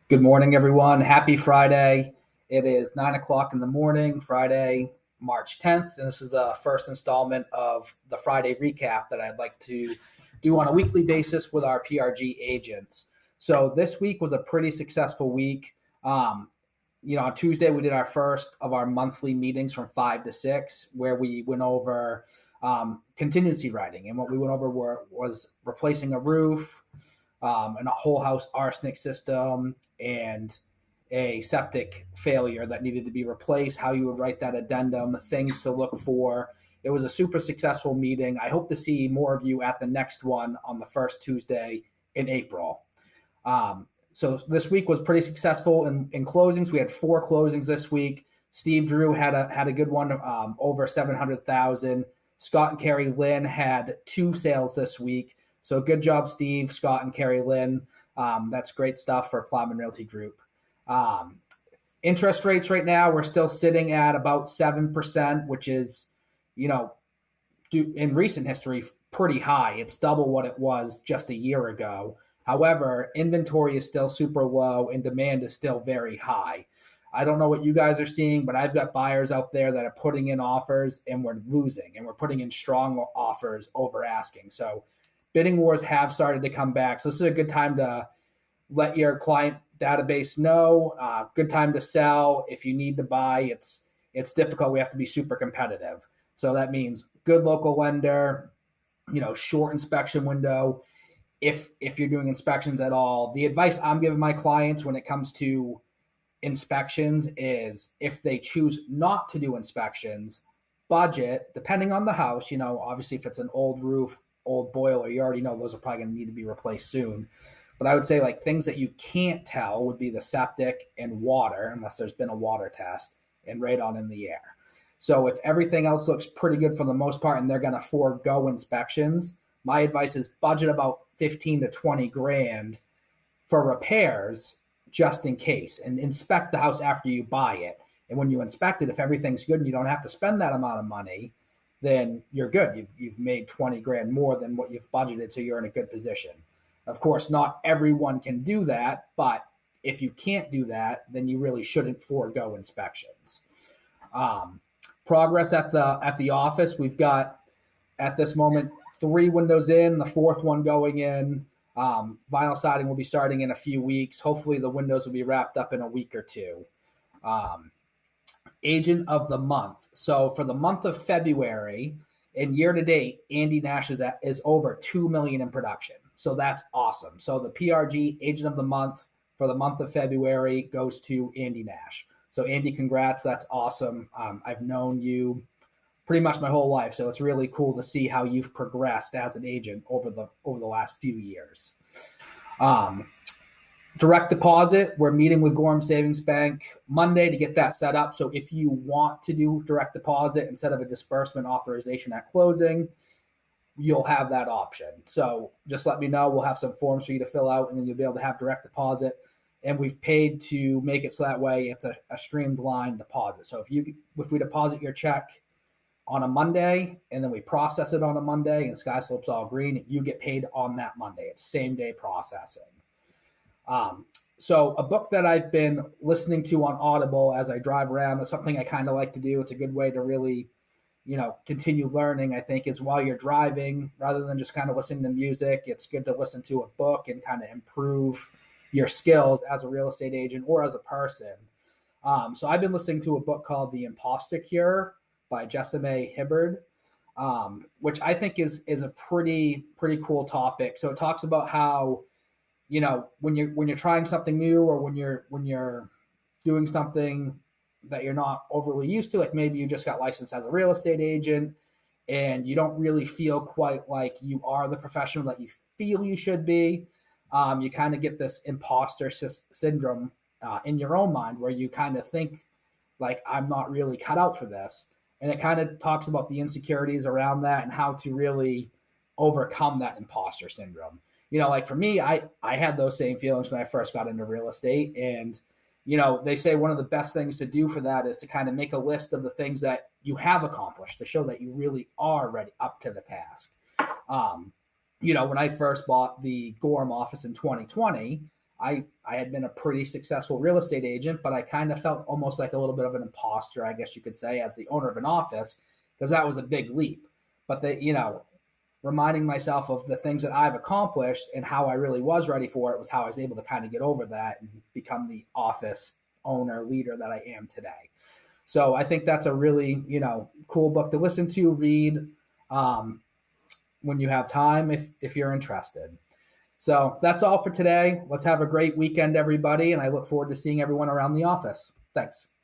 Good morning, everyone. Happy Friday. It is 9 o'clock in the morning, Friday, March 10th, and this is the first installment of the Friday recap that I'd like to do on a weekly basis with our PRG agents. So this week was a pretty successful week. On Tuesday, we did our first of our monthly meetings from 5 to 6, where we went over contingency writing. And what we went over was replacing a roof, and a whole house arsenic system, and a septic failure that needed to be replaced, how you would write that addendum, things to look for. It was a super successful meeting. I hope to see more of you at the next one on the first Tuesday in April. So this week was pretty successful in closings. We had 4 closings this week. Steve Drew had a good one, over 700,000. Scott and Carrie Lynn had 2 sales this week. So good job, Steve, Scott, and Carrie Lynn. That's great stuff for Plowman Realty Group. Interest rates right now, we're still sitting at about 7%, which is, in recent history, pretty high. It's double what it was just a year ago. However, inventory is still super low and demand is still very high. I don't know what you guys are seeing, but I've got buyers out there that are putting in offers and we're losing, and we're putting in strong offers over asking. So bidding wars have started to come back. So this is a good time to let your client database know. Good time to sell. If you need to buy, it's difficult. We have to be super competitive. So that means good local lender, short inspection window. If you're doing inspections at all, the advice I'm giving my clients when it comes to inspections is, if they choose not to do inspections, budget, depending on the house. Obviously if it's an old roof, old boiler, you already know those are probably going to need to be replaced soon. But I would say, like, things that you can't tell would be the septic and water, unless there's been a water test, and radon in the air. So if everything else looks pretty good for the most part and they're going to forego inspections, my advice is budget about 15 to 20 grand for repairs just in case, and inspect the house after you buy it. And when you inspect it, if everything's good and you don't have to spend that amount of money, then you're good. You've made 20 grand more than what you've budgeted, so you're in a good position. Of course, not everyone can do that, but if you can't do that, then you really shouldn't forego inspections. Progress at the office, we've got at this moment 3 windows in, the 4th one going in. Vinyl siding will be starting in a few weeks. Hopefully the windows will be wrapped up in a week or 2. Agent of the month. So for the month of February and year to date, Andy Nash is over 2 million in production. So that's awesome. So the PRG agent of the month for the month of February goes to Andy Nash. So Andy, congrats. That's awesome. I've known you pretty much my whole life, so it's really cool to see how you've progressed as an agent over the last few years. Direct deposit, we're meeting with Gorham Savings Bank Monday to get that set up. So if you want to do direct deposit instead of a disbursement authorization at closing, you'll have that option. So just let me know. We'll have some forms for you to fill out, and then you'll be able to have direct deposit. And we've paid to make it so that way it's a streamlined deposit. So if we deposit your check on a Monday and then we process it on a Monday and Sky Slope's all green, you get paid on that Monday. It's same day processing. So a book that I've been listening to on Audible as I drive around, is something I kind of like to do. It's a good way to really, continue learning, I think, is while you're driving, rather than just kind of listening to music. It's good to listen to a book and kind of improve your skills as a real estate agent or as a person. So I've been listening to a book called The Imposter Cure by Jessime Hibbard, which I think is a pretty cool topic. So it talks about how, when you're trying something new, or when you're doing something that you're not overly used to, like maybe you just got licensed as a real estate agent and you don't really feel quite like you are the professional that you feel you should be. You kind of get this imposter syndrome in your own mind, where you kind of think like, I'm not really cut out for this. And it kind of talks about the insecurities around that and how to really overcome that imposter syndrome. Like for me, I had those same feelings when I first got into real estate. And, they say one of the best things to do for that is to kind of make a list of the things that you have accomplished to show that you really are ready up to the task. When I first bought the Gorham office in 2020, I had been a pretty successful real estate agent, but I kind of felt almost like a little bit of an imposter, I guess you could say, as the owner of an office, because that was a big leap. But reminding myself of the things that I've accomplished and how I really was ready for it was how I was able to kind of get over that and become the office owner leader that I am today. So I think that's a really, cool book to listen to, read when you have time, if you're interested. So that's all for today. Let's have a great weekend, everybody. And I look forward to seeing everyone around the office. Thanks.